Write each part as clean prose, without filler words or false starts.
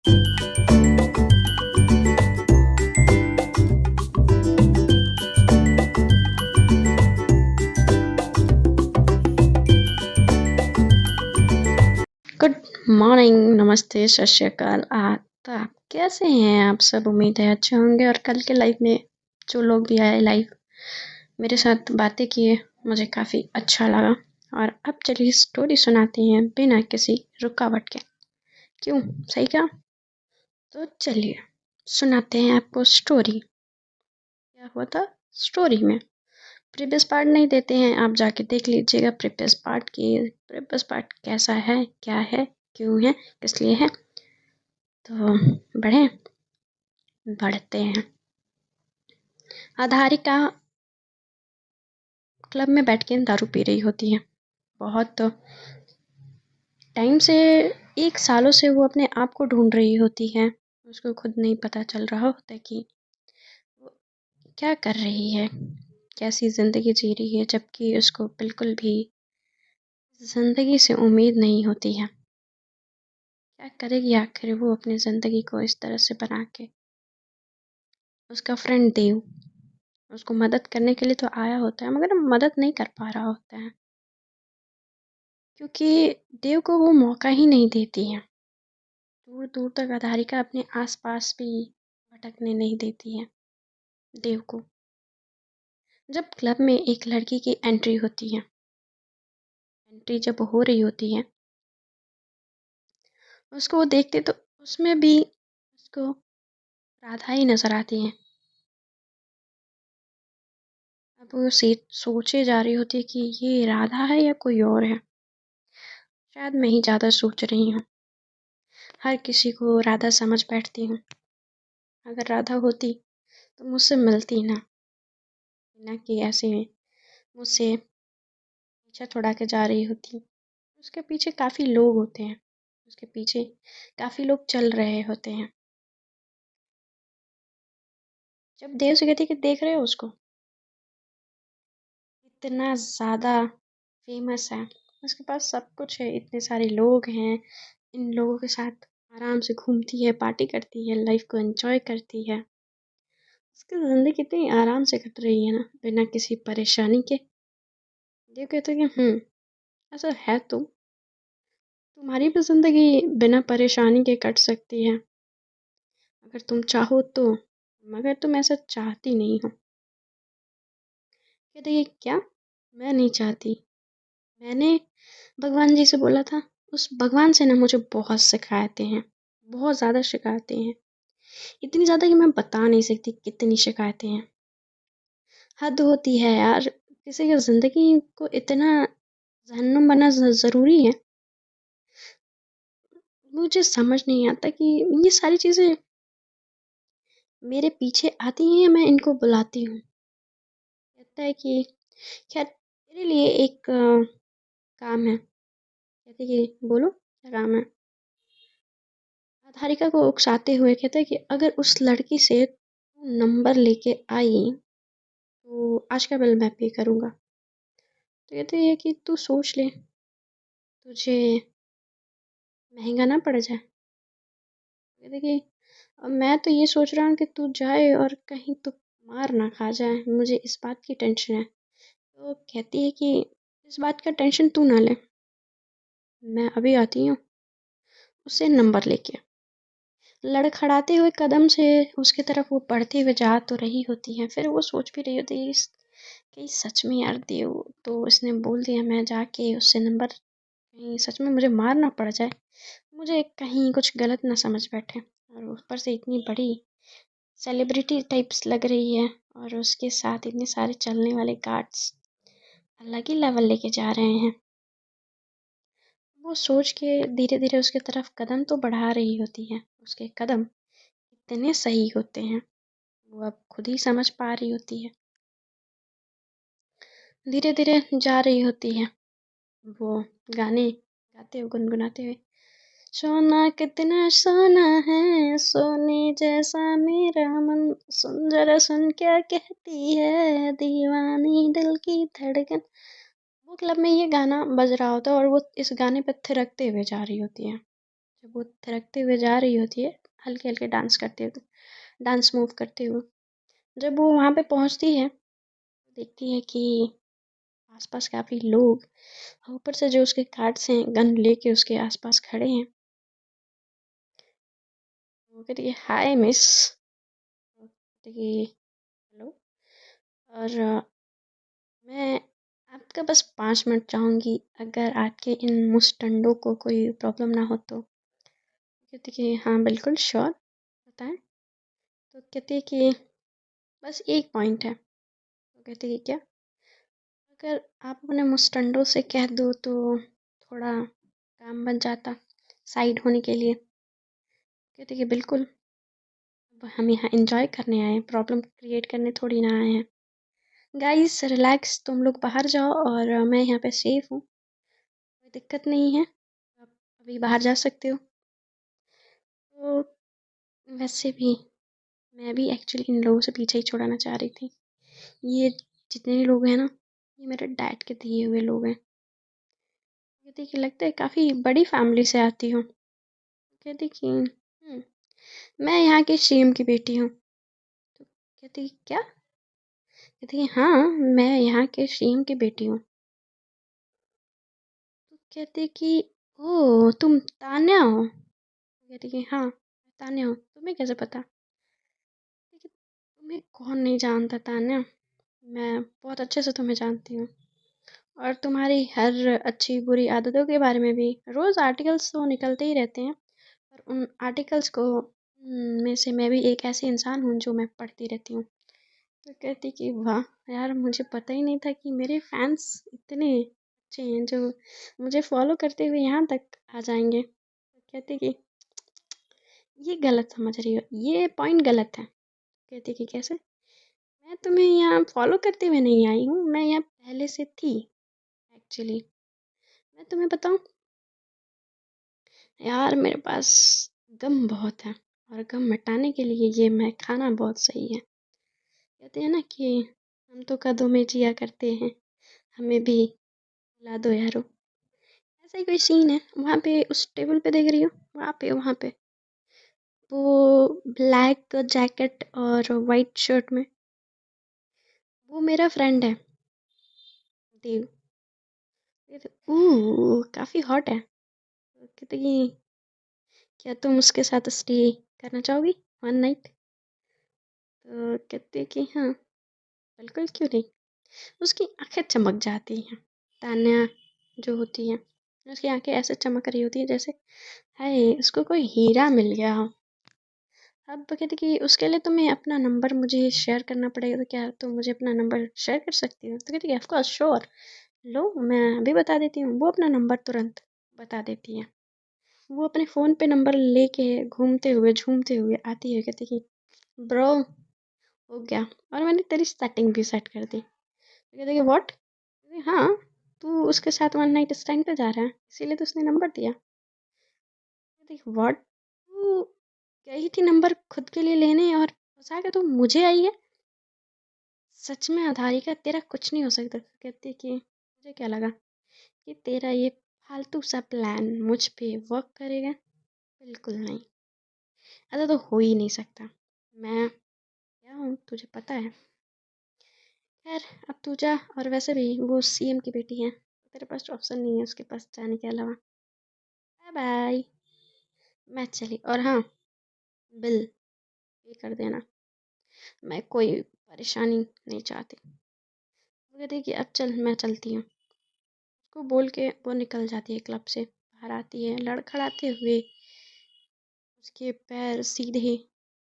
Good morning, नमस्ते, सत श्री अकाल, आदाब। कैसे हैं आप सब? उम्मीद है अच्छे होंगे। और कल के लाइव में जो लोग भी आए लाइव मेरे साथ बातें किए, मुझे काफ़ी अच्छा लगा। और अब चलिए स्टोरी सुनाते हैं बिना किसी रुकावट के। क्यों, सही क्या? तो चलिए सुनाते हैं आपको स्टोरी। क्या हुआ था स्टोरी में? प्रीवियस पार्ट नहीं देते हैं, आप जाके देख लीजिएगा प्रीवियस पार्ट की। प्रीवियस पार्ट कैसा है, क्या है, क्यों है, किस लिए है। तो बढ़ते हैं। आधारिका क्लब में बैठ के दारू पी रही होती है। बहुत टाइम से, 1 सालों से वो अपने आप को ढूंढ रही होती है। उसको खुद नहीं पता चल रहा होता कि वो क्या कर रही है, कैसी ज़िंदगी जी रही है, जबकि उसको बिल्कुल भी ज़िंदगी से उम्मीद नहीं होती है। क्या करेगी आखिर वो अपनी ज़िंदगी को इस तरह से बना के? उसका फ्रेंड देव उसको मदद करने के लिए तो आया होता है, मगर मदद नहीं कर पा रहा होता है, क्योंकि देव को वो मौका ही नहीं देती है। दूर दूर तक आधारिका अपने आसपास भी भटकने नहीं देती है देव को। जब क्लब में एक लड़की की एंट्री होती है, एंट्री जब हो रही होती है, उसको वो देखते तो उसमें भी उसको राधा ही नजर आती है। अब वो सोचे जा रही होती है कि ये राधा है या कोई और है। शायद मैं ही ज़्यादा सोच रही हूँ। हर किसी को राधा समझ बैठती हूँ। अगर राधा होती तो मुझसे मिलती ना, ना कि ऐसे मुझसे पीछा छुड़ा के जा रही होती। उसके पीछे काफ़ी लोग होते हैं, उसके पीछे काफ़ी लोग चल रहे होते हैं। जब देव से कहती कि देख रहे हो उसको, इतना ज़्यादा फेमस है, उसके पास सब कुछ है, इतने सारे लोग हैं, इन लोगों के साथ आराम से घूमती है, पार्टी करती है, लाइफ को एंजॉय करती है। उसकी ज़िंदगी कितनी आराम से कट रही है ना, बिना किसी परेशानी के। देव कहते हैं कि ऐसा है तो तुम्हारी भी ज़िंदगी बिना परेशानी के कट सकती है, अगर तुम चाहो तो, मगर तुम ऐसा चाहती नहीं हो। कहते ये क्या? मैं नहीं चाहती। मैंने भगवान जी से बोला था, उस भगवान से ना मुझे बहुत शिकायतें हैं, बहुत ज़्यादा शिकायतें हैं। इतनी ज़्यादा कि मैं बता नहीं सकती कितनी शिकायतें हैं। हद होती है यार, किसी की ज़िंदगी को इतना जहन्नुम बनना ज़रूरी है। मुझे समझ नहीं आता कि ये सारी चीज़ें मेरे पीछे आती हैं या मैं इनको बुलाती हूँ। कहता है कि खैर तेरे लिए एक काम है। कहते कि बोलो क्या काम है। आधारिका को उकसाते हुए कहता है कि अगर उस लड़की से तू नंबर लेके आई तो आज का बिल मैं पे करूँगा। तो कहते हैं कि तू सोच ले, तुझे महंगा ना पड़ जाए। कहते कि अब मैं तो ये सोच रहा हूँ कि तू जाए और कहीं तो मार ना खा जाए, मुझे इस बात की टेंशन है। तो कहती है कि इस बात का टेंशन तू ना ले, मैं अभी आती हूँ उससे नंबर लेके। लड़खड़ाते हुए कदम से उसकी तरफ वो बढ़ते हुए जा तो रही होती है। फिर वो सोच भी रही होती है कि सच में यार देव तो इसने बोल दिया, मैं जाके उससे नंबर, कहीं सच में मुझे मार ना पड़ जाए, मुझे कहीं कुछ गलत ना समझ बैठे। और ऊपर से इतनी बड़ी सेलिब्रिटी टाइप्स लग रही है, और उसके साथ इतने सारे चलने वाले गार्ड्स अलग ही लेवल लेके जा रहे हैं। वो सोच के धीरे धीरे उसके तरफ कदम तो बढ़ा रही होती है। उसके कदम इतने सही होते हैं, वो अब खुद ही समझ पा रही होती है। धीरे धीरे जा रही होती है वो, गाने गाते हुए, गुनगुनाते हुए। सोना कितना सोना है, सोने जैसा मेरा मन, सुन जरा सुन क्या कहती है दीवानी दिल की धड़कन। वो क्लब में ये गाना बज रहा होता है और वो इस गाने पे थिरकते हुए जा रही होती है। जब वो थिरकते हुए जा रही होती है, हल्के-हल्के डांस मूव करते हुए। जब वो वहाँ पे पहुँचती है, देखती है कि आस-पास काफ़ी लोग और ऊपर से जो उसके गार्ड्स हैं, गन लेके उसके आस-पास खड़े हैं। वो कहती है, "हाय मिस।" कहती है, "हेलो।" और मैं आपका बस 5 मिनट चाहूँगी, अगर आपके इन मुस्टंडों को कोई प्रॉब्लम ना हो तो। कहती कि हाँ, बिल्कुल श्योर, बताएँ। तो कहती है कि बस एक पॉइंट है। तो कहती है कि क्या? अगर आप अपने मुस्टंडों से कह दो तो थोड़ा काम बन जाता साइड होने के लिए। कहती कि बिल्कुल, अब हम यहाँ एंजॉय करने आए हैं, प्रॉब्लम क्रिएट करने थोड़ी ना आए हैं। गाइस रिलैक्स, तुम लोग बाहर जाओ और मैं यहाँ पे सेफ हूँ, कोई दिक्कत नहीं है, आप अभी बाहर जा सकते हो। तो वैसे भी मैं भी एक्चुअली इन लोगों से पीछे ही छुड़ाना चाह रही थी। ये जितने भी लोग हैं ना, ये मेरे डैड के दिए हुए लोग हैं। कहती कि लगता है काफ़ी बड़ी फैमिली से आती हूँ। कहती कि मैं यहाँ के सीएम की बेटी हूँ। तो कहती क्या? कहती कि हाँ, मैं यहाँ के सीएम की बेटी हूँ। तो कहती कि ओह तुम तान्या हो? कहती कि हाँ, तान्या हो। तुम्हें कैसे पता? कहती, तुम्हें कौन नहीं जानता तान्या, मैं बहुत अच्छे से तुम्हें जानती हूँ और तुम्हारी हर अच्छी बुरी आदतों के बारे में भी रोज़ आर्टिकल्स तो निकलते ही रहते हैं। और उन आर्टिकल्स को में से मैं भी एक ऐसी इंसान हूँ जो मैं पढ़ती रहती हूँ। तो कहती कि वाह यार, मुझे पता ही नहीं था कि मेरे फैंस इतने अच्छे हैं जो मुझे फॉलो करते हुए यहाँ तक आ जाएंगे। तो कहती कि ये गलत समझ रही हो, ये पॉइंट गलत है। कहती कि कैसे? मैं तुम्हें यहाँ फॉलो करते हुए नहीं आई हूँ, मैं यहाँ पहले से थी एक्चुअली। मैं तुम्हें बताऊँ यार, मेरे पास गम बहुत है और गम मिटाने के लिए ये मैं खाना बहुत सही है। कहते हैं ना कि हम तो कदों में जिया करते हैं, हमें भी ला दो यारो। ऐसा ही कोई सीन है वहाँ पे, उस टेबल पे देख रही हो, वहाँ पे वो ब्लैक जैकेट और वाइट शर्ट में वो मेरा फ्रेंड है देव। काफ़ी हॉट है। तो कहते कि क्या तुम उसके साथ स्टे करना चाहोगी 1 नाइट? तो कहते कि हाँ, बिल्कुल, क्यों नहीं। उसकी आंखें चमक जाती हैं। तान्या जो होती है, उसकी आंखें ऐसे चमक रही होती है जैसे हाय उसको कोई हीरा मिल गया हो। अब कहती कि उसके लिए तुम्हें अपना नंबर मुझे शेयर करना पड़ेगा, तो क्या तुम मुझे अपना नंबर शेयर कर सकती हो? तो कहती है ऑफकोर्स श्योर, लो मैं अभी बता देती हूँ। वो अपना नंबर तुरंत बता देती है। वो अपने फ़ोन पे नंबर लेके घूमते हुए झूमते हुए आती है, कहती कि ब्रो हो गया और मैंने तेरी सेटिंग भी सेट कर दी। तो कहते कि व्हाट? हाँ, तू उसके साथ 1 नाइट स्टैंड पे जा रहा है, इसीलिए तो उसने नंबर दिया। कहती व्हाट? तू गई थी नंबर खुद के लिए लेने और फंसा के तू मुझे आई है? सच में आधारिका, तेरा कुछ नहीं हो सकता। कहती कि मुझे क्या लगा कि तेरा ये फालतू सा प्लान मुझ पे वर्क करेगा? बिल्कुल नहीं, ऐसा तो हो ही नहीं सकता। मैं क्या हूँ तुझे पता है। खैर अब तू जा, और वैसे भी वो सीएम की बेटी है, तेरे पास ऑप्शन नहीं है उसके पास जाने के अलावा। Bye bye. मैं चली, और हाँ, बिल पे कर देना, मैं कोई परेशानी नहीं चाहती। वो कहती है कि अब चल, मैं चलती हूँ। उसको बोल के वो निकल जाती है क्लब से, बाहर आती है लड़खड़ाते हुए। उसके पैर सीधे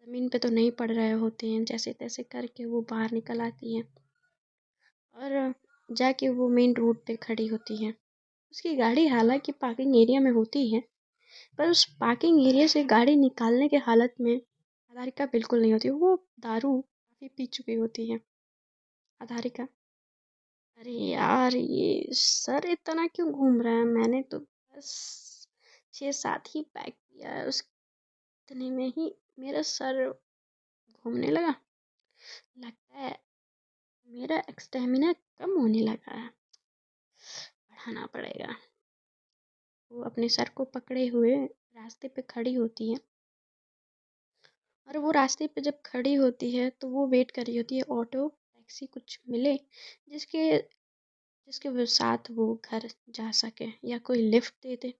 ज़मीन पे तो नहीं पड़ रहे होते हैं, जैसे तैसे करके वो बाहर निकल आती है और जाके वो मेन रोड पे खड़ी होती है। उसकी गाड़ी हालांकि पार्किंग एरिया में होती है, पर उस पार्किंग एरिया से गाड़ी निकालने के हालत में आधारिका बिल्कुल नहीं होती। वो दारू काफ़ी पी चुकी होती है आधारिका। अरे यार, ये सर इतना क्यों घूम रहा है? मैंने तो बस 6-7 ही पैक किया है, उस इतने में ही मेरा सर घूमने लगा। लगता है मेरा स्टेमिना कम होने लगा है, बढ़ाना पड़ेगा। वो अपने सर को पकड़े हुए रास्ते पे खड़ी होती है, और वो रास्ते पे जब खड़ी होती है तो वो वेट कर रही होती है ऑटो टैक्सी कुछ मिले, जिसके जिसके साथ वो घर जा सके या कोई लिफ्ट दे दे।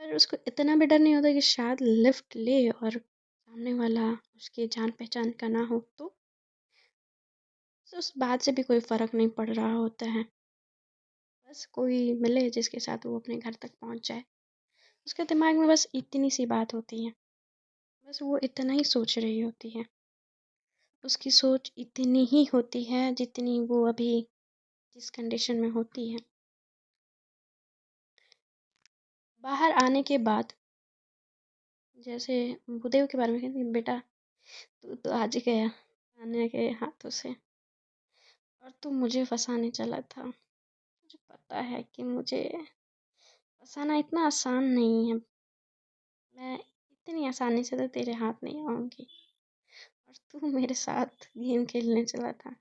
पर उसको इतना भी डर नहीं होता कि शायद लिफ्ट ले और सामने वाला उसके जान पहचान का ना हो, तो उस बात से भी कोई फ़र्क नहीं पड़ रहा होता है। बस कोई मिले जिसके साथ वो अपने घर तक पहुंच जाए। उसके दिमाग में बस इतनी सी बात होती है, बस वो इतना ही सोच रही होती है। उसकी सोच इतनी ही होती है जितनी वो अभी जिस कंडीशन में होती है। बाहर आने के बाद जैसे भूदेव के बारे में कहती है, बेटा तू तो आज गया आने के हाथों से, और तू मुझे फंसाने चला था। मुझे पता है कि मुझे फंसाना इतना आसान नहीं है, मैं इतनी आसानी से तो तेरे हाथ नहीं आऊंगी। और तू मेरे साथ गेम खेलने चला था।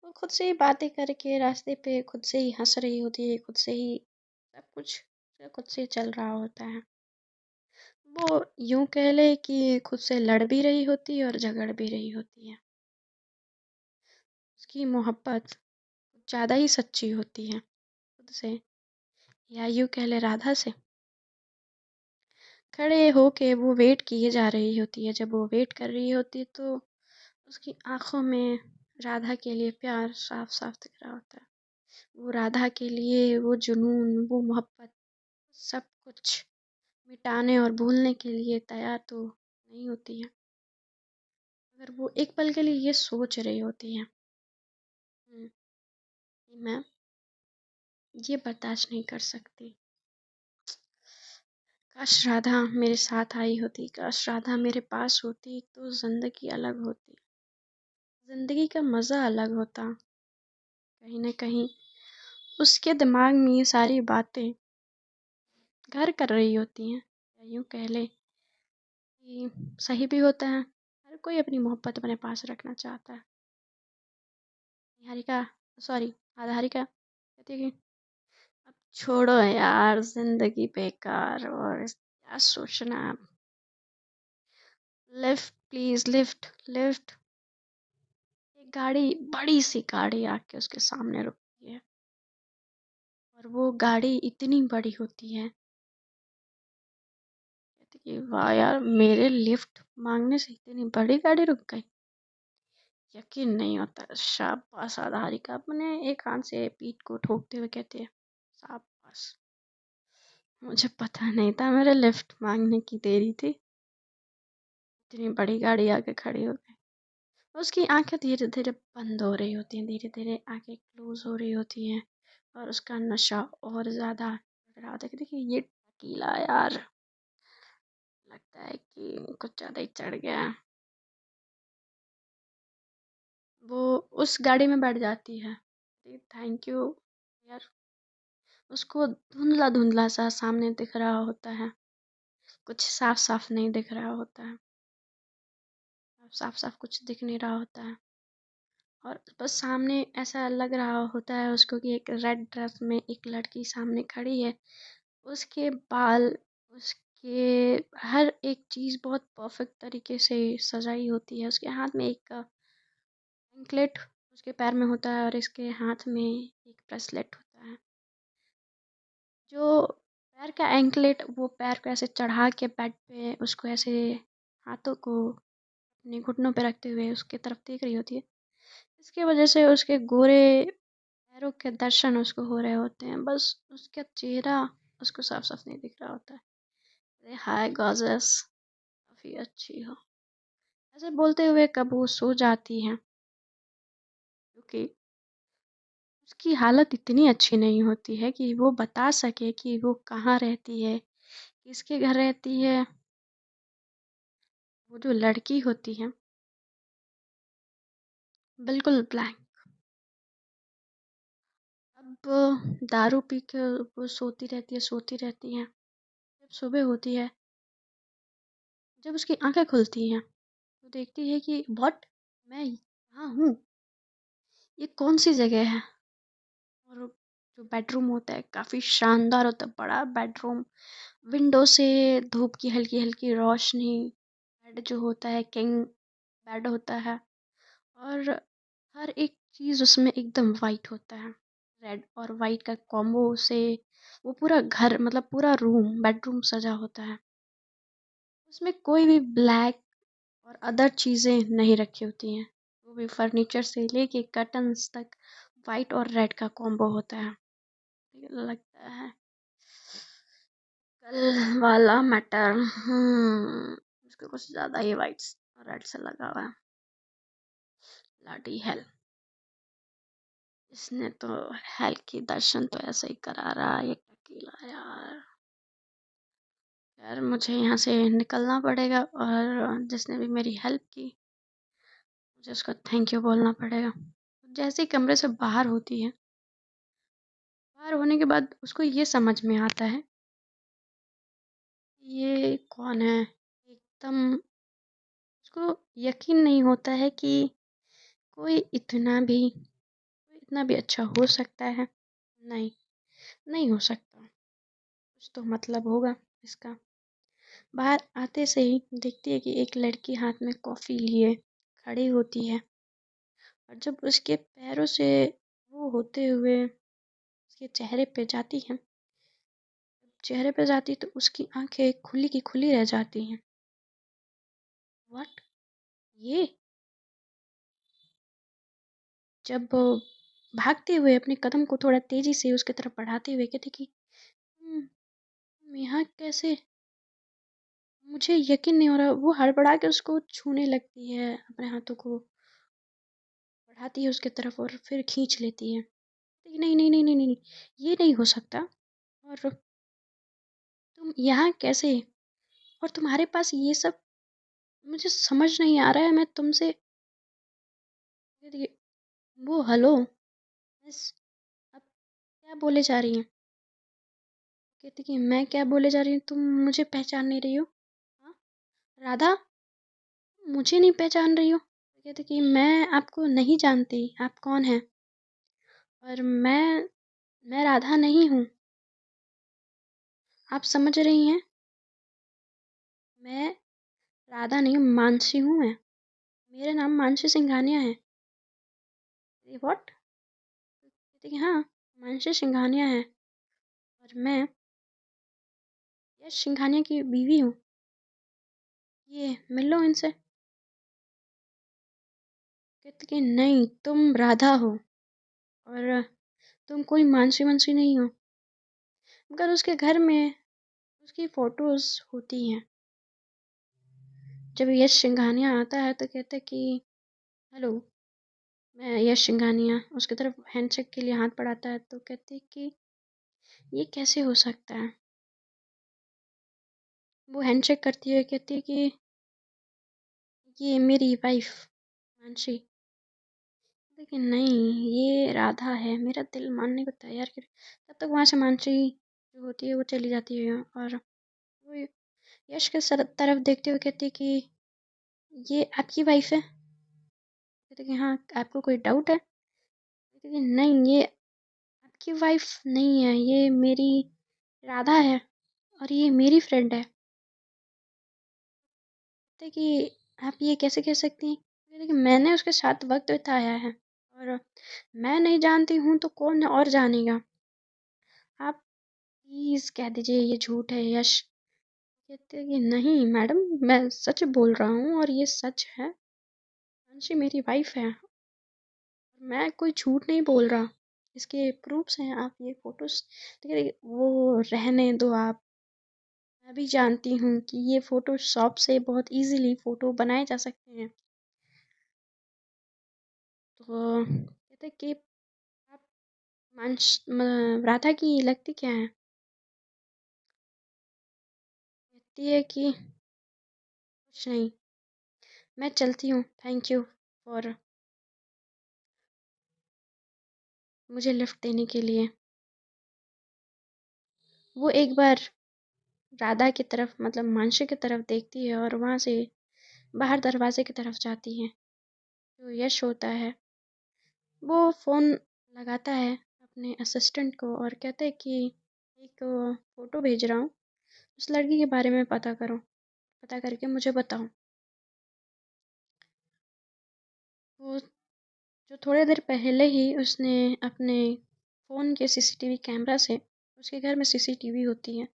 वो खुद से ही बातें करके रास्ते पे खुद से ही हंस रही होती है, खुद से ही सब कुछ खुद से चल रहा होता है। वो यूं कह ले कि खुद से लड़ भी रही होती है और झगड़ भी रही होती है। उसकी मोहब्बत कुछ ज़्यादा ही सच्ची होती है खुद से, या यूं कह ले राधा से। खड़े होके वो वेट किए जा रही होती है। जब वो वेट कर रही होती है तो उसकी आंखों में राधा के लिए प्यार साफ साफ दिख रहा होता है। वो राधा के लिए वो जुनून, वो मोहब्बत, सब कुछ मिटाने और भूलने के लिए तैयार तो नहीं होती है, मगर वो एक पल के लिए ये सोच रही होती है, कि मैं ये बर्दाश्त नहीं कर सकती। काश राधा मेरे साथ आई होती, काश राधा मेरे पास होती तो ज़िंदगी अलग होती, ज़िंदगी का मज़ा अलग होता। कहीं ना कहीं उसके दिमाग में ये सारी बातें घर कर रही होती हैं, या यूँ कह ले कि सही भी होता है। हर कोई अपनी मोहब्बत अपने पास रखना चाहता है। निहारिका, सॉरी, आधारिका कहती है कि अब छोड़ो यार, जिंदगी बेकार और क्या सोचना। Lift please, lift lift. एक गाड़ी, बड़ी सी गाड़ी आके उसके सामने रुकती है, और वो गाड़ी इतनी बड़ी होती है, कहती कि वाह यार, मेरे लिफ्ट मांगने से इतनी बड़ी गाड़ी रुक गई। यकीन नहीं होता। शाबाश आधारिका, अपने एक हाथ से पीठ को ठोकते हुए कहते हैं, शाबाश, मुझे पता नहीं था मेरे लिफ्ट मांगने की देरी थी, इतनी बड़ी गाड़ी आके खड़ी हो गई। उसकी आंखें धीरे धीरे बंद हो रही होती हैं, धीरे धीरे आंखें क्लोज हो रही होती हैं, और उसका नशा और ज़्यादा बढ़ रहा होता है कि देखिए ये टकीला यार, लगता है कि कुछ ज़्यादा ही चढ़ गया है। वो उस गाड़ी में बैठ जाती है। थैंक यू यार। उसको धुंधला धुंधला सा सामने दिख रहा होता है, कुछ साफ साफ नहीं दिख रहा होता है, साफ साफ कुछ दिख नहीं रहा होता है। और बस सामने ऐसा लग रहा होता है उसको कि एक रेड ड्रेस में एक लड़की सामने खड़ी है। उसके बाल, उसके हर एक चीज़ बहुत परफेक्ट तरीके से सजाई होती है। उसके हाथ में एक एंकलेट उसके पैर में होता है, और इसके हाथ में एक ब्रेसलेट होता है। जो पैर का एंकलेट, वो पैर को ऐसे चढ़ा के बेड पे उसको ऐसे हाथों को अपने घुटनों पे रखते हुए उसके तरफ देख रही होती है। इसकी वजह से उसके गोरे पैरों के दर्शन उसको हो रहे होते हैं, बस उसका चेहरा उसको साफ साफ नहीं दिख रहा होता है। अरे हाय गॉर्जियस, काफ़ी अच्छी हो, ऐसे बोलते हुए कब वो सो जाती हैं, क्योंकि उसकी हालत इतनी अच्छी नहीं होती है कि वो बता सके कि वो कहाँ रहती है, किसके घर रहती है। वो जो लड़की होती है बिल्कुल ब्लैंक। अब दारू पी के वो सोती रहती है, सोती रहती है। जब सुबह होती है, जब उसकी आंखें खुलती हैं, तो देखती है कि व्हाट, मैं यहाँ हूँ, ये कौन सी जगह है। और जो बेडरूम होता है काफ़ी शानदार होता है, बड़ा बेडरूम, विंडो से धूप की हल्की हल्की रोशनी, बेड जो होता है किंग बेड होता है, और हर एक चीज़ उसमें एकदम वाइट होता है। रेड और वाइट का कॉम्बो से वो पूरा घर मतलब पूरा रूम बेडरूम सजा होता है। उसमें कोई भी ब्लैक और अदर चीज़ें नहीं रखी होती हैं। वो भी फर्नीचर से लेके कर्टन्स तक वाइट और रेड का कॉम्बो होता है। मुझे लगता है कल वाला मैटर उसको कुछ ज़्यादा ही वाइट और रेड से लगा हुआ है। ब्लडी हेल, इसने तो हेल की दर्शन तो ऐसे ही करा रहा है ये टकीला यार। यार मुझे यहाँ से निकलना पड़ेगा, और जिसने भी मेरी हेल्प की मुझे उसको थैंक यू बोलना पड़ेगा। जैसे ही कमरे से बाहर होती है, बाहर होने के बाद उसको ये समझ में आता है ये कौन है। एकदम उसको यकीन नहीं होता है कि कोई इतना भी अच्छा हो सकता है। नहीं, नहीं हो सकता। कुछ तो मतलब होगा इसका। बाहर आते से ही देखती है कि एक लड़की हाथ में कॉफ़ी लिए खड़ी होती है, और जब उसके पैरों से वो होते हुए उसके चेहरे पे जाती तो उसकी आंखें खुली की खुली रह जाती हैं। व्हाट? ये जब भागते हुए अपने कदम को थोड़ा तेजी से उसकी तरफ बढ़ाते हुए कहती कि तुम यहाँ कैसे? मुझे यकीन नहीं हो रहा। वो हड़बड़ा के उसको छूने लगती है, अपने हाथों को बढ़ाती है उसके तरफ और फिर खींच लेती है। नहीं नहीं नहीं नहीं नहीं नहीं, ये नहीं हो सकता। और तुम यहाँ कैसे? और तुम्हारे पास ये सब मुझे समझ नहीं आ रहा है। मैं तुमसे वो हेलो मिस, अब क्या बोले जा रही हैं? कहती कि मैं क्या बोले जा रही हूँ, तुम मुझे पहचान नहीं रही हो? हाँ राधा, मुझे नहीं पहचान रही हो? कहती कि मैं आपको नहीं जानती, आप कौन हैं? और मैं राधा नहीं हूँ। आप समझ रही हैं? मैं राधा नहीं हूँ, मानसी हूँ मैं। मेरा नाम मानसी सिंघानिया है। व्हाट? कहती कि हाँ, मानसी सिंघानिया है, और मैं यश सिंघानिया की बीवी हूँ। ये मिल लो इनसे। कहती कि नहीं, तुम राधा हो, और तुम कोई मानसी वानसी नहीं हो। मगर उसके घर में उसकी फोटोज होती हैं। जब यश सिंघानिया आता है तो कहता है कि हेलो, मैं यश सिंघानिया। उसकी तरफ हैंडशेक के लिए हाथ बढ़ाता है तो कहती है कि ये कैसे हो सकता है? वो हैंडशेक करती है, कहती है कि ये मेरी वाइफ मानसी। लेकिन नहीं, ये राधा है। मेरा दिल मानने को तैयार कर, तब तक वहाँ से मानसी जो होती है वो चली जाती है, और वो यश के तरफ देखते हुए कहती है कि ये आपकी वाइफ है? कहते कि हाँ, आपको कोई डाउट है? कहते कि नहीं, ये आपकी वाइफ नहीं है, ये मेरी राधा है, और ये मेरी फ्रेंड है। कहते कि आप ये कैसे कह सकती हैं? कहते कि मैंने उसके साथ वक्त बिताया है, और मैं नहीं जानती हूँ तो कौन और जानेगा। आप प्लीज़ कह दीजिए ये झूठ है यश। कहते हैं कि नहीं मैडम, मैं सच बोल रहा हूँ, और ये सच है। अंशी मेरी वाइफ है, मैं कोई झूठ नहीं बोल रहा। इसके प्रूफ्स हैं, आप ये फोटोज देखिए। वो रहने दो आप। मैं भी जानती हूँ कि ये फोटोशॉप से बहुत इजीली फ़ोटो बनाए जा सकते हैं। तो कहते कि आप राधा की लगती क्या है? कहती है कि कुछ नहीं, मैं चलती हूँ, थैंक यू फॉर मुझे लिफ्ट देने के लिए। वो एक बार राधा की तरफ मतलब मानसी की तरफ देखती है, और वहाँ से बाहर दरवाजे की तरफ जाती है। जो यश होता है वो फ़ोन लगाता है अपने असिस्टेंट को, और कहता है कि एक फ़ोटो भेज रहा हूँ, उस लड़की के बारे में पता करो, पता करके मुझे बताओ। वो जो थोड़ी देर पहले ही उसने अपने फ़ोन के सीसीटीवी कैमरा से, उसके घर में सीसीटीवी होती है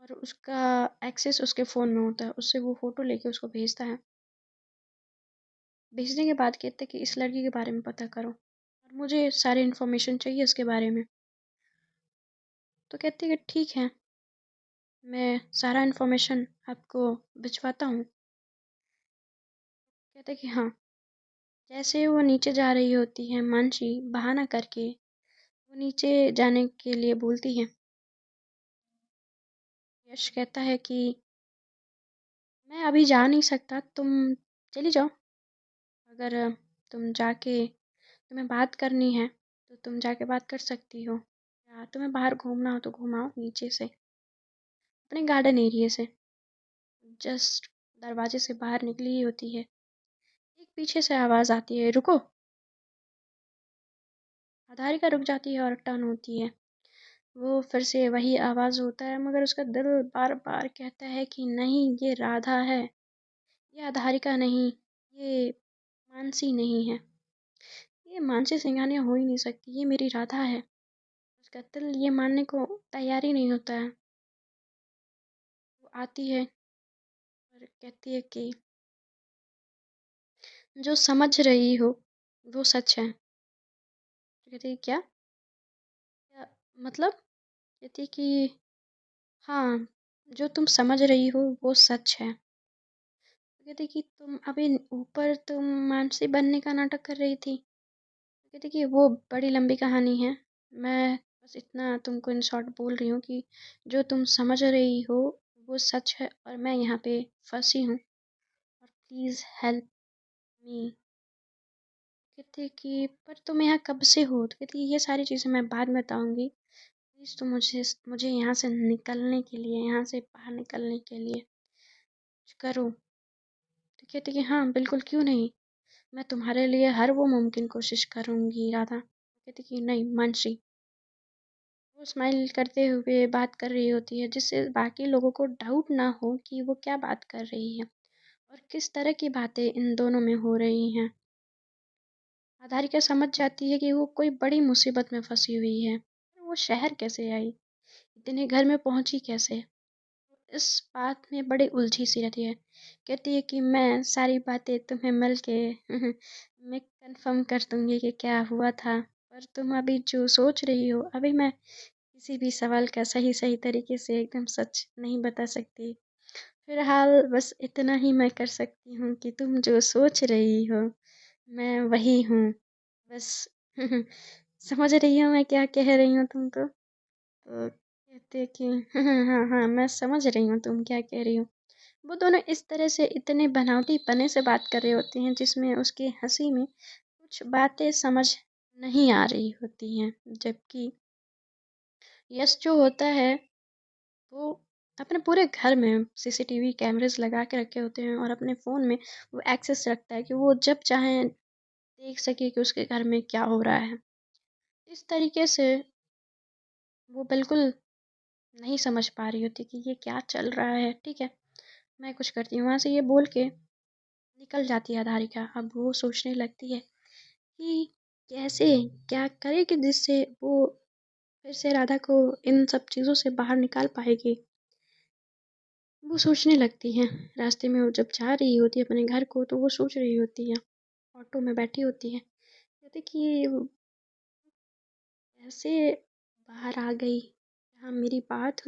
और उसका एक्सेस उसके फ़ोन में होता है, उससे वो फ़ोटो लेके उसको भेजता है। भेजने के बाद कहते हैं कि इस लड़की के बारे में पता करो और मुझे सारी इन्फॉर्मेशन चाहिए इसके बारे में। तो कहती है कि ठीक है, मैं सारा इन्फॉर्मेशन आपको भिजवाता हूँ। कहते हैं कि हाँ। जैसे वो नीचे जा रही होती है, मानसी बहाना करके वो नीचे जाने के लिए बोलती है। यश कहता है कि मैं अभी जा नहीं सकता, तुम चली जाओ। अगर तुम जाके तुम्हें बात करनी है तो तुम जाके बात कर सकती हो, या तुम्हें बाहर घूमना हो तो घुमाओ नीचे से, अपने गार्डन एरिया से। जस्ट दरवाजे से बाहर निकली ही होती है, एक पीछे से आवाज़ आती है, रुको। आधारिका रुक जाती है और टर्न होती है। वो फिर से वही आवाज़ होता है, मगर उसका दिल बार बार कहता है कि नहीं, ये राधा है, ये आधारिका नहीं, ये मानसी नहीं है, ये मानसी सिंघानिया हो ही नहीं सकती, ये मेरी राधा है। उसका दिल ये मानने को तैयार ही नहीं होता है। वो आती है और कहती है कि जो समझ रही हो वो सच है। तो कहती है क्या, क्या मतलब? कहती है कि हाँ, जो तुम समझ रही हो वो सच है। तो कहती है कि तुम अभी ऊपर तुम मानसी बनने का नाटक कर रही थी। तो कहती है कि वो बड़ी लंबी कहानी है, मैं बस इतना तुमको इन शॉर्ट बोल रही हूँ कि जो तुम समझ रही हो वो सच है और मैं यहाँ पे फंसी हूँ, और प्लीज़ हेल्प मी। कहते कि पर तुम यहाँ कब से हो? तो कहती ये सारी चीज़ें मैं बाद में बताऊँगी, प्लीज़ तुम मुझे मुझे यहाँ से निकलने के लिए, यहाँ से बाहर निकलने के लिए कुछ करो। तो कहती कि हाँ बिल्कुल, क्यों नहीं, मैं तुम्हारे लिए हर वो मुमकिन कोशिश करूँगी राधा। कहती कि नहीं मानसी। वो स्माइल करते हुए बात कर रही होती है, जिससे बाकी लोगों को डाउट ना हो कि वो क्या बात कर रही है और किस तरह की बातें इन दोनों में हो रही हैं। आधारिका समझ जाती है कि वो कोई बड़ी मुसीबत में फंसी हुई है। वो शहर कैसे आई, इतने घर में पहुंची कैसे, इस बात में बड़ी उलझी सी रहती है। कहती है कि मैं सारी बातें तुम्हें मिल के मैं कंफर्म कर दूंगी कि क्या हुआ था, पर तुम अभी जो सोच रही हो, अभी मैं किसी भी सवाल का सही सही तरीके से एकदम सच नहीं बता सकती। फिलहाल बस इतना ही मैं कर सकती हूँ कि तुम जो सोच रही हो मैं वही हूँ, बस। समझ रही हो मैं क्या कह रही हूँ तुमको? तो कहते कि हाँ हाँ, मैं समझ रही हूँ तुम क्या कह रही हो। वो दोनों इस तरह से इतने बनावटी पने से बात कर रहे होते हैं, जिसमें उसकी हंसी में कुछ बातें समझ नहीं आ रही होती हैं, जबकि यश जो होता है वो अपने पूरे घर में सीसीटीवी कैमरेस लगा के रखे होते हैं और अपने फ़ोन में वो एक्सेस रखता है कि वो जब चाहे देख सके कि उसके घर में क्या हो रहा है। इस तरीके से वो बिल्कुल नहीं समझ पा रही होती कि ये क्या चल रहा है। ठीक है, मैं कुछ करती हूँ, वहाँ से ये बोल के निकल जाती है धारिका। अब वो सोचने लगती है कि कैसे क्या करे कि जिससे वो फिर से राधा को इन सब चीज़ों से बाहर निकाल पाएगी। वो सोचने लगती है, रास्ते में वो जब जा रही होती है अपने घर को, तो वो सोच रही होती है, ऑटो में बैठी होती है, कहते कि वो कैसे बाहर आ गई। हाँ, मेरी बात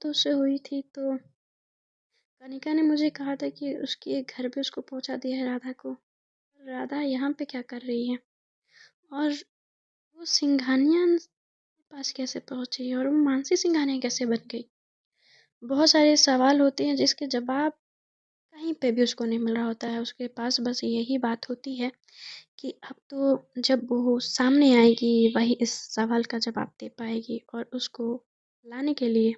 तो उससे हुई थी, तो कनिका ने मुझे कहा था कि उसके घर पे उसको पहुंचा दिया है राधा को। राधा यहाँ पे क्या कर रही है, और वो सिंघानिया के पास कैसे पहुंची, और वो मानसी सिंघानिया कैसे बन गई। बहुत सारे सवाल होते हैं जिसके जवाब कहीं पे भी उसको नहीं मिल रहा होता है। उसके पास बस यही बात होती है कि अब तो जब वो सामने आएगी वही इस सवाल का जवाब दे पाएगी, और उसको लाने के लिए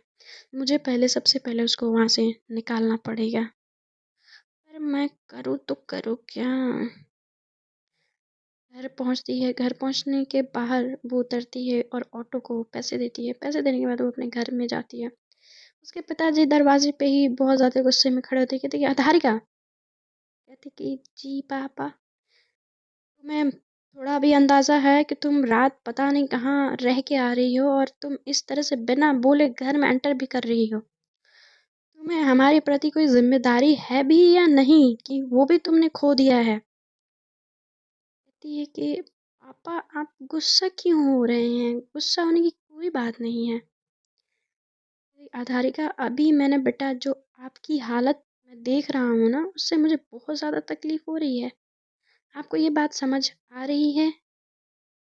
मुझे पहले सबसे पहले उसको वहाँ से निकालना पड़ेगा। पर मैं करूँ तो करूँ क्या? घर पहुंचने के बाहर वो उतरती है और ऑटो को पैसे देती है। पैसे देने के बाद वो अपने घर में जाती है। उसके पिताजी दरवाजे पे ही बहुत ज़्यादा गुस्से में खड़े होते, कहते कि अधारिका, कहते कि जी पापा, तुम्हें थोड़ा भी अंदाजा है कि तुम रात पता नहीं कहाँ रह के आ रही हो और तुम इस तरह से बिना बोले घर में एंटर भी कर रही हो। तुम्हें हमारे प्रति कोई जिम्मेदारी है भी या नहीं, कि वो भी तुमने खो दिया है। कहती है कि पापा आप गुस्सा क्यों हो रहे हैं, गुस्सा होने की कोई बात नहीं है। आधारिका, अभी मैंने बेटा जो आपकी हालत मैं देख रहा हूँ ना, उससे मुझे बहुत ज़्यादा तकलीफ हो रही है। आपको ये बात समझ आ रही है?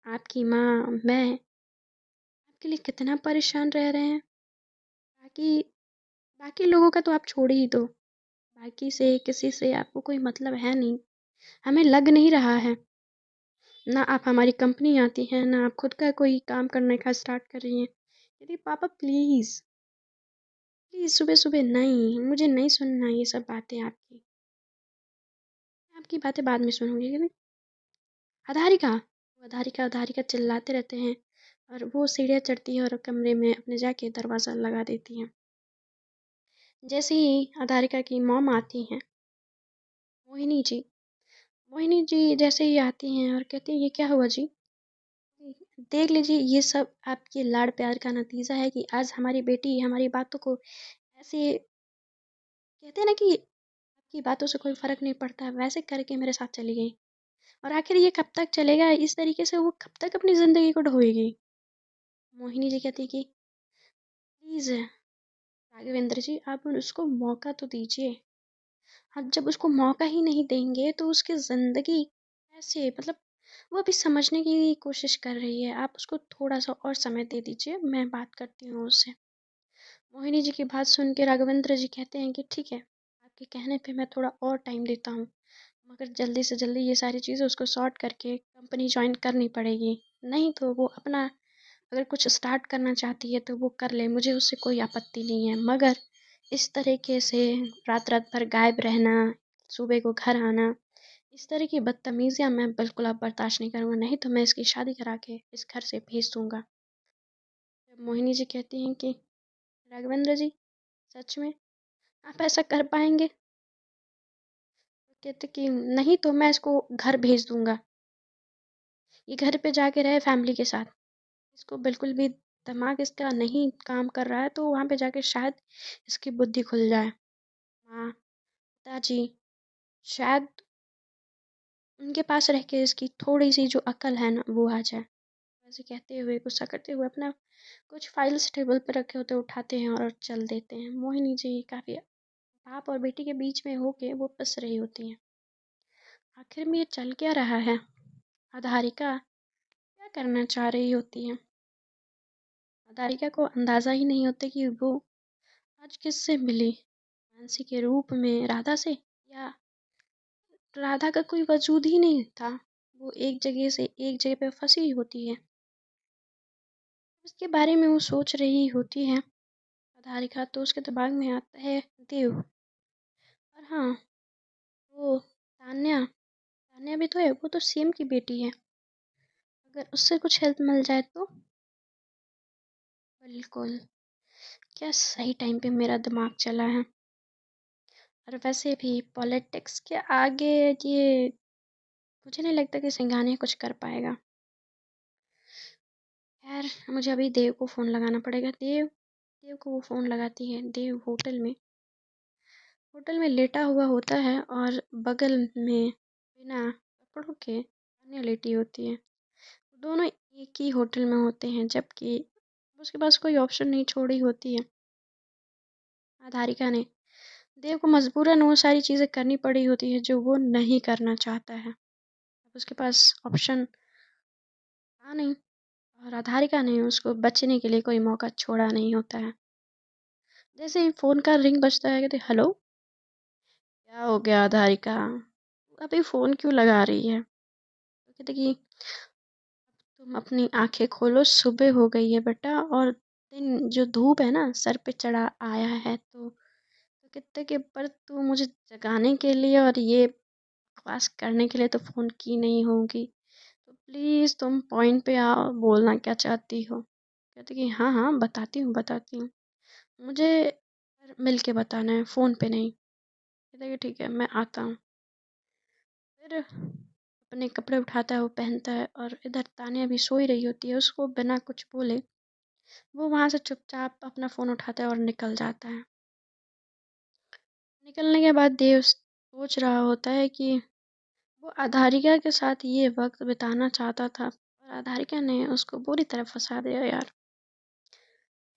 आपकी माँ, मैं आपके लिए कितना परेशान रह रहे हैं। बाकी बाकी लोगों का तो आप छोड़ ही दो, बाकी से किसी से आपको कोई मतलब है नहीं। हमें लग नहीं रहा है, ना आप हमारी कंपनी आती हैं, ना आप खुद का कोई काम करने का स्टार्ट कर रही हैं। यदि पापा प्लीज़, प्लीज़ सुबह सुबह नहीं, मुझे नहीं सुनना ये सब बातें आपकी। मैं आपकी बातें बाद में सुनूंगी। अधारिका, अधारिका अधारिका चिल्लाते रहते हैं और वो सीढ़ियाँ चढ़ती है और कमरे में अपने जाके दरवाज़ा लगा देती हैं। जैसे ही अधारिका की मॉम आती हैं, मोहिनी जी, मोहिनी जी जैसे ही आती हैं और कहती हैं ये क्या हुआ जी, देख लीजिए ये सब आपके लाड़ प्यार का नतीजा है कि आज हमारी बेटी हमारी बातों को ऐसे, कहते हैं ना कि आपकी बातों से कोई फ़र्क नहीं पड़ता, वैसे करके मेरे साथ चली गई। और आखिर ये कब तक चलेगा, इस तरीके से वो कब तक अपनी ज़िंदगी को ढोएगी। मोहिनी जी कहती कि प्लीज़ राघवेंद्र जी, आप उसको मौका तो दीजिए। आप जब उसको मौका ही नहीं देंगे तो उसकी ज़िंदगी कैसे, मतलब वो अभी समझने की कोशिश कर रही है। आप उसको थोड़ा सा और समय दे दीजिए, मैं बात करती हूँ उससे। मोहिनी जी की बात सुन के राघवेंद्र जी कहते हैं कि ठीक है, आपके कहने पे मैं थोड़ा और टाइम देता हूँ, मगर जल्दी से जल्दी ये सारी चीज़ें उसको सॉर्ट करके कंपनी ज्वाइन करनी पड़ेगी। नहीं तो वो अपना अगर कुछ स्टार्ट करना चाहती है तो वो कर ले, मुझे उससे कोई आपत्ति नहीं है। मगर इस तरीके से रात रात भर गायब रहना, सुबह को घर आना, इस तरह की बदतमीजियाँ मैं बिल्कुल अब बर्दाश्त नहीं करूँगा, नहीं तो मैं इसकी शादी करा के इस घर से भेज दूँगा। मोहिनी जी कहती हैं कि राघवेंद्र जी, सच में आप ऐसा कर पाएंगे? कहते कि नहीं तो मैं इसको घर भेज दूँगा, ये घर पे जाके रहे फैमिली के साथ। इसको बिल्कुल भी दिमाग इसका नहीं काम कर रहा है, तो वहाँ पे जाके शायद इसकी बुद्धि खुल जाए। माँ, पिताजी, शायद उनके पास रह के इसकी थोड़ी सी जो अकल है ना वो आ जाए। ऐसे कहते हुए गुस्सा करते हुए अपना कुछ फाइल्स टेबल पर रखे होते उठाते हैं और चल देते हैं। मोहिनी जी काफ़ी बाप और बेटी के बीच में होके वो पिस रही होती हैं। आखिर में ये चल क्या रहा है, अधारिका क्या करना चाह रही होती है। अधारिका को अंदाज़ा ही नहीं होता कि वो आज किससे मिली, मानसी के रूप में राधा से, या राधा का कोई वजूद ही नहीं था, वो एक जगह से एक जगह पे फंसी होती है। उसके बारे में वो सोच रही होती है अधारिका, तो उसके दिमाग में आता है देव। और हाँ, वो तान्या, तान्या भी तो है, वो तो सीएम की बेटी है, अगर उससे कुछ हेल्प मिल जाए तो। बिल्कुल, क्या सही टाइम पे मेरा दिमाग चला है। और वैसे भी पॉलिटिक्स के आगे ये मुझे नहीं लगता कि सिंघानिया कुछ कर पाएगा। खैर, मुझे अभी देव को फ़ोन लगाना पड़ेगा। देव, देव को वो फ़ोन लगाती है। देव होटल में लेटा हुआ होता है और बगल में बिना कपड़ों के तान्या लेटी होती है। दोनों एक ही होटल में होते हैं, जबकि उसके पास कोई ऑप्शन नहीं छोड़ी होती है आधारिका ने। देव को मजबूरन वो सारी चीज़ें करनी पड़ी होती है जो वो नहीं करना चाहता है। अब उसके पास ऑप्शन था नहीं, और आधारिका ने उसको बचने के लिए कोई मौका छोड़ा नहीं होता है। जैसे ही फ़ोन का रिंग बजता है, कहते हेलो, क्या हो गया आधारिका, अभी फ़ोन क्यों लगा रही है। तो कहते कि तुम अपनी आंखें खोलो, सुबह हो गई है बेटा, और दिन जो धूप है ना सर पे चढ़ा आया है, तो कहते कि पर तू मुझे जगाने के लिए और ये बकवास करने के लिए तो फ़ोन की नहीं होगी। प्लीज़ तुम पॉइंट पे आओ, बोलना क्या चाहती हो? कहती कि हाँ, हाँ, बताती हूँ। मुझे मिल के बताना है, फ़ोन पे नहीं। कहता है कि ठीक है, मैं आता हूँ। फिर अपने कपड़े उठाता है, वो पहनता है और इधर तान्या भी सोई रही होती है, उसको बिना कुछ बोले वो वहाँ से चुपचाप अपना फ़ोन उठाता है और निकल जाता है। निकलने के बाद देव सोच रहा होता है कि वो आधारिका के साथ ये वक़्त बिताना चाहता था, पर आधारिका ने उसको बुरी तरह फँसा दिया यार।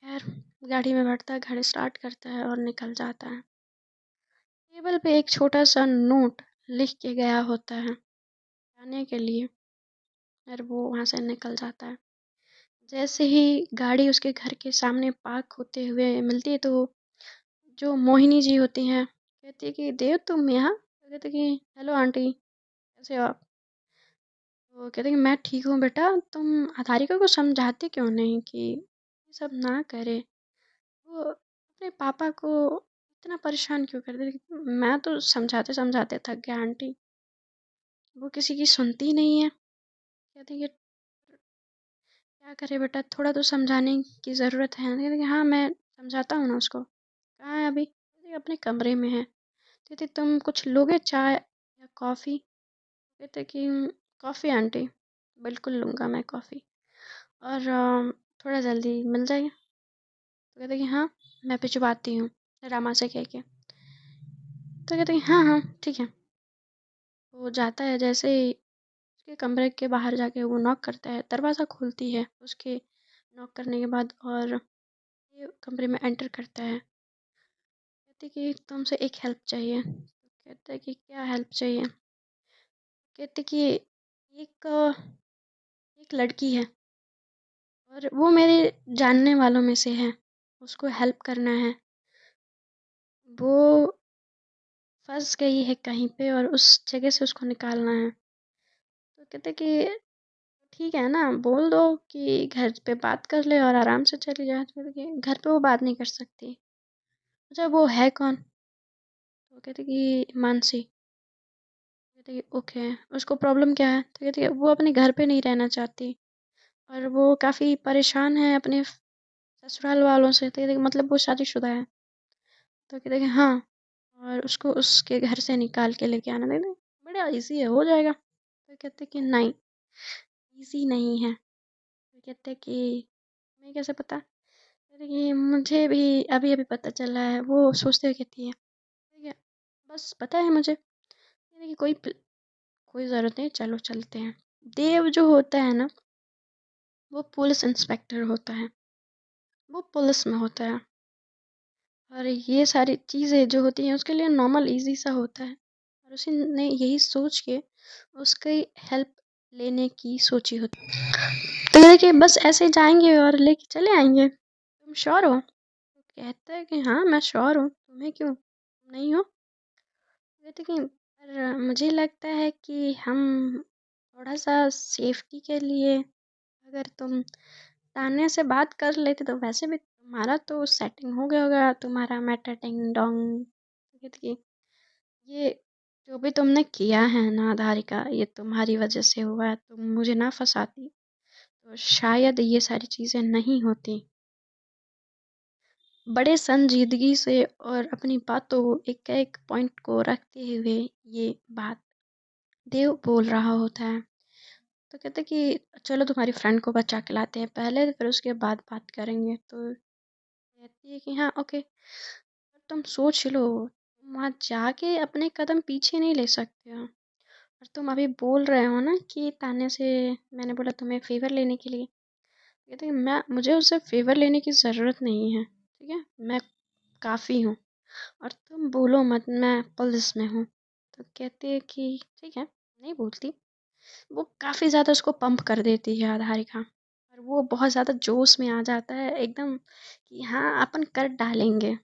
खैर, गाड़ी में बैठता है, गाड़ी स्टार्ट करता है और निकल जाता है। टेबल पे एक छोटा-सा नोट लिख के गया होता है, जाने के लिए, और वो वहाँ से निकल जाता है। जैसे ही गाड़ी उसके घर के सामने पार्क होते हुए मिलती है, तो जो मोहिनी जी होती हैं, कहती है कि देव तुम यहाँ? तो कहते कि हेलो आंटी, कैसे हो आप? तो कहते कि मैं ठीक हूँ बेटा, तुम आधारिका को समझाते क्यों नहीं कि ये सब ना करे? वो अपने पापा को इतना परेशान क्यों करते? मैं तो समझाते समझाते थक गया आंटी, वो किसी की सुनती नहीं है। कहती है क्या करे बेटा, थोड़ा तो समझाने की ज़रूरत है। कहती कि हाँ मैं समझाता हूँ ना उसको। कहाँ है अभी? कहती अपने कमरे में है। कहती तुम कुछ लोगे, चाय या कॉफ़ी? कहते कि कॉफ़ी आंटी, बिल्कुल लूँगा मैं कॉफ़ी, और थोड़ा जल्दी मिल जाएगा? तो कहते कि हाँ मैं भिजवाती हूँ, रमा से कह के। तो कहते कि हाँ हाँ ठीक है। वो जाता है, जैसे ही उसके कमरे के बाहर जाके वो नॉक करता है, दरवाज़ा खोलती है उसके नॉक करने के बाद, और ये कमरे में एंटर करता है। कहती कि तुमसे एक हेल्प चाहिए। तो कहता है कि क्या हेल्प चाहिए? कहते कि एक लड़की है और वो मेरे जानने वालों में से है, उसको हेल्प करना है। वो फंस गई है कहीं पे और उस जगह से उसको निकालना है। तो कहते कि ठीक है ना, बोल दो कि घर पे बात कर ले और आराम से चली जाए। तो कहते कि घर पे वो बात नहीं कर सकती। अच्छा वो है कौन? तो कहते कि मानसी। कहते कि ओके, उसको प्रॉब्लम क्या है? तो कहती है वो अपने घर पे नहीं रहना चाहती और वो काफ़ी परेशान है अपने ससुराल वालों से। तो कहते कि मतलब वो शादीशुदा है? तो कहते कि हाँ, और उसको उसके घर से निकाल के लेके आना। देते बड़ा इजी है, हो जाएगा। तो कहते कि नहीं, इजी नहीं है। तो कहते कि मैं कैसे पता? कहते कि मुझे भी अभी अभी पता चला है। वो सोचते हुए कहती है ठीक है, बस पता है मुझे। कहते कि कोई ज़रूरत नहीं, चलो चलते हैं। देव जो होता है ना, वो पुलिस इंस्पेक्टर होता है, वो पुलिस में होता है, और ये सारी चीज़ें जो होती हैं उसके लिए नॉर्मल इजी सा होता है, और उसी ने यही सोच के उसकी हेल्प लेने की सोची होती है। तो ये कि बस ऐसे जाएंगे और लेके चले आएंगे, तुम श्योर हो? तो कहता है कि हाँ मैं श्योर हूँ, तुम्हें क्यों, तुम नहीं हो? कहते कि पर मुझे लगता है कि हम थोड़ा सा सेफ्टी के लिए, अगर तुम तान्या से बात कर लेते, तो वैसे भी तुम्हारा तो सेटिंग हो गया होगा, तुम्हारा मैटर टिंग डोंग। कहती कि ये जो भी तुमने किया है ना धारिका, ये तुम्हारी वजह से हुआ है। तुम मुझे ना फंसाती तो शायद ये सारी चीज़ें नहीं होती। बड़े संजीदगी से और अपनी बातों एक एक पॉइंट को रखते हुए ये बात देव बोल रहा होता है। तो कहते कि चलो तुम्हारी फ्रेंड को बचा के लाते हैं पहले, फिर उसके बाद बात करेंगे। तो कहती है कि हाँ ओके, तुम सोच लो, तुम वहाँ जाके अपने कदम पीछे नहीं ले सकते हो। और तुम अभी बोल रहे हो ना कि तान्या से मैंने बोला तुम्हें फ़ेवर लेने के लिए। कहते हैं मैं मुझे उससे फ़ेवर लेने की ज़रूरत नहीं है, ठीक है? मैं काफ़ी हूँ, और तुम बोलो मत मैं पुलिस में हूँ। तो कहते हैं कि ठीक है, नहीं बोलती। वो काफ़ी ज़्यादा उसको पंप कर देती है आधारिका, और वो बहुत ज़्यादा जोश में आ जाता है एकदम कि हाँ अपन कर डालेंगे।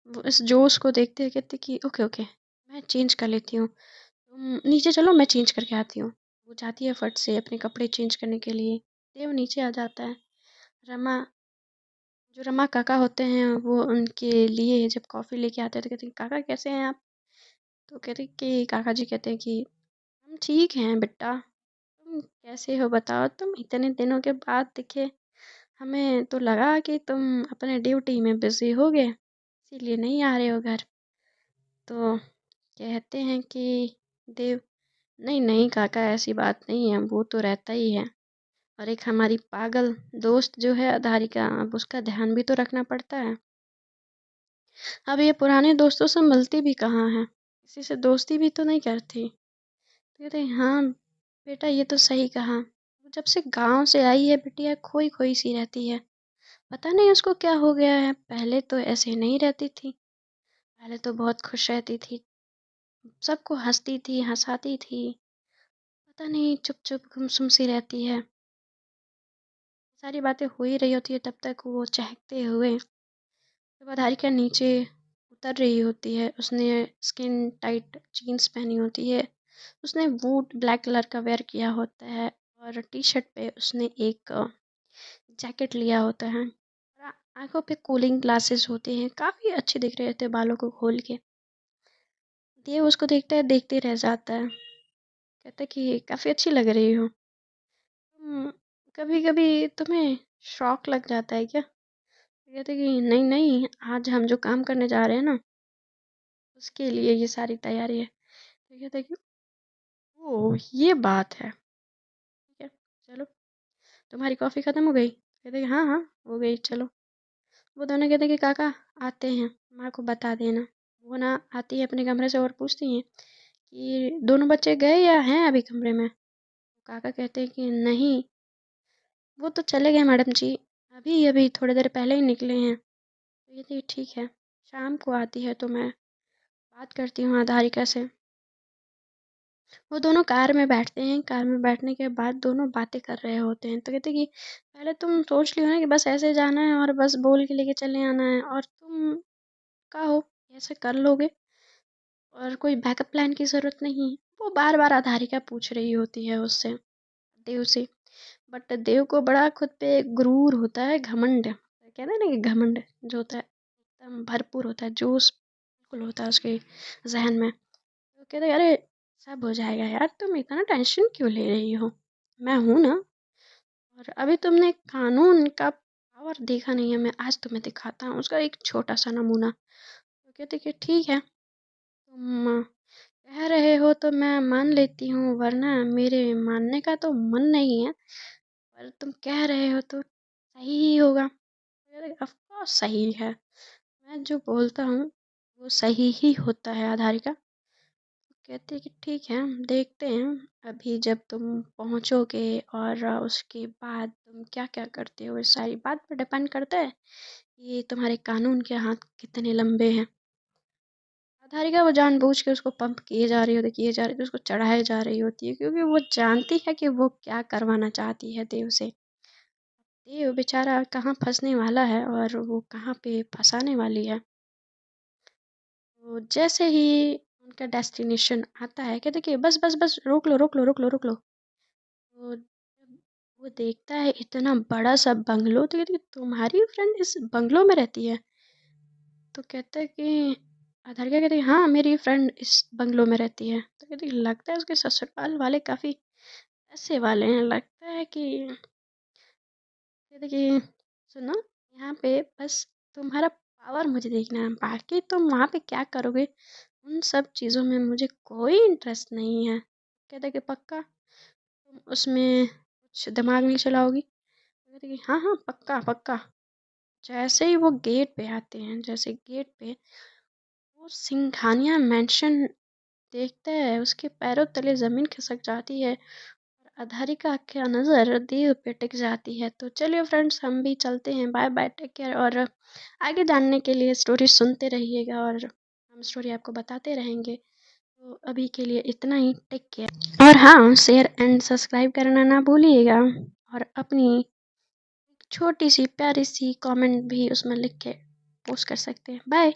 वो इस जोश को देखते हुए कहते कि ओके ओके, मैं चेंज कर लेती हूँ, तुम नीचे चलो मैं चेंज करके आती हूँ। वो जाती है फट से अपने कपड़े चेंज करने के लिए। देव नीचे आ जाता है। रमा, जो रमा काका होते हैं, वो उनके लिए जब कॉफ़ी लेके आते हैं तो कहते हैं काका कैसे हैं आप? तो कहते हैं कि काका जी कहते हैं कि हम ठीक हैं बेटा, तुम कैसे हो बताओ? तुम इतने दिनों के बाद दिखे। हमें तो लगा कि तुम अपने ड्यूटी में बिजी हो गए, इसीलिए नहीं आ रहे हो घर। तो कहते हैं कि देव, नहीं नहीं काका, ऐसी बात नहीं है, वो तो रहता ही है। और एक हमारी पागल दोस्त जो है आधारिका, अब उसका ध्यान भी तो रखना पड़ता है। अब ये पुराने दोस्तों से मिलती भी कहाँ है, किसी से दोस्ती भी तो नहीं करती। तो कहते हैं, हाँ बेटा ये तो सही कहा। वो जब से गांव से आई है बिटिया, खोई खोई सी रहती है। पता नहीं उसको क्या हो गया है, पहले तो ऐसे नहीं रहती थी। पहले तो बहुत खुश रहती थी, सबको हंसती थी, हंसाती थी। पता नहीं चुप चुप गुमसुम सी रहती है। सारी बातें हो ही रही होती है तब तक वो चहकते हुए जब आधारिका नीचे उतर रही होती है। उसने स्किन टाइट जीन्स पहनी होती है, उसने बूट ब्लैक कलर का वेयर किया होता है, और टी शर्ट पे उसने एक जैकेट लिया होता है। और आंखों पे कूलिंग ग्लासेस होते हैं, काफ़ी अच्छे दिख रहे होते हैं बालों को खोल के। देव उसको देखता है, देखते रह जाता है, कहता है कि काफ़ी अच्छी लग रही हो तुम। कभी कभी तुम्हें शौक लग जाता है क्या? कहते कि नहीं नहीं, आज हम जो काम करने जा रहे हैं ना, उसके लिए ये सारी तैयारी है। तो कहते कि ओह ये बात है, ठीक है चलो। तुम्हारी कॉफ़ी ख़त्म हो गई? कहते कि हाँ हाँ हो गई, चलो। वो दोनों कहते कि काका आते हैं, माँ को बता देना। वो ना आती है अपने कमरे से और पूछती हैं कि दोनों बच्चे गए या हैं अभी कमरे में? काका कहते हैं कि नहीं, वो तो चले गए मैडम जी, अभी अभी थोड़ी देर पहले ही निकले हैं। तो ये थी ठीक है, शाम को आती है तो मैं बात करती हूँ आधारिका से। वो दोनों कार में बैठते हैं, कार में बैठने के बाद दोनों बातें कर रहे होते हैं। तो कहते कि पहले तुम सोच लियो ना कि बस ऐसे जाना है और बस बोल के लेके चले आना है, और तुम कहो ऐसे कर लोगे, और कोई बैकअप प्लान की ज़रूरत नहीं है। वो बार बार आधारिका पूछ रही होती है उससे, देव से। बट देव को बड़ा खुद पे गुरूर होता है, घमंड कहते हैं ना कि घमंड जो होता है एकदम भरपूर होता है, जोश बिल्कुल होता है उसके जहन में। तो कहते हैं, अरे सब हो जाएगा यार, तुम इतना टेंशन क्यों ले रही हो, मैं हूं ना। और अभी तुमने कानून का पावर देखा नहीं है, मैं आज तुम्हें दिखाता हूँ उसका एक छोटा सा नमूना। तो कहते कि ठीक है, तुम कह रहे हो तो मैं मान लेती हूँ, वरना मेरे मानने का तो मन नहीं है, पर तुम कह रहे हो तो सही ही होगा। ऑफ कोर्स सही है, मैं जो बोलता हूँ वो सही ही होता है आधारिका। कहते हैं कि ठीक है, देखते हैं अभी जब तुम पहुँचोगे, और उसके बाद तुम क्या क्या करते हो, इस सारी बात पर डिपेंड करता है कि तुम्हारे कानून के हाथ कितने लंबे हैं। आधारिका वो जानबूझ के उसको पंप किए जा रही होती, किए जा रही होती, उसको चढ़ाए जा रही होती है, क्योंकि वो जानती है कि वो क्या करवाना चाहती है देव से। देव बेचारा कहाँ फंसने वाला है और वो कहाँ पे फंसाने वाली है। तो जैसे ही उनका डेस्टिनेशन आता है, कहते कि बस बस बस रोक लो रोक लो रोक लो रोक लो। तो जब वो देखता है इतना बड़ा सा बंगलो, तो कहते कि तुम्हारी फ्रेंड इस बंगलो में रहती है? तो कहता है कि आधारिका कहती है हाँ मेरी फ्रेंड इस बंगलो में रहती है। तो कहती लगता है उसके ससुराल वाले काफ़ी पैसे वाले हैं, लगता है कि कहते कि सुनो, यहाँ पे बस तुम्हारा पावर मुझे देखना है, बाकी तुम वहाँ पे क्या करोगे उन सब चीज़ों में मुझे कोई इंटरेस्ट नहीं है। कहते कि पक्का तुम उसमें कुछ दिमाग नहीं चलाओगी? कहते कि हाँ हाँ पक्का पक्का। जैसे ही वो गेट पे आते हैं, जैसे गेट पे वो सिंघानिया मेंशन देखता है, उसके पैरों तले ज़मीन खिसक जाती है, और अधारिका का नज़र देव पे टिक जाती है। तो चलिए फ्रेंड्स, हम भी चलते हैं, बाय बाय, टेक केयर। और आगे जानने के लिए स्टोरी सुनते रहिएगा, और हम स्टोरी आपको बताते रहेंगे। तो अभी के लिए इतना ही, टेक केयर। और हाँ, शेयर एंड सब्सक्राइब करना ना भूलिएगा, और अपनी छोटी सी प्यारी सी कमेंट भी उसमें लिख के पोस्ट कर सकते हैं। बाय।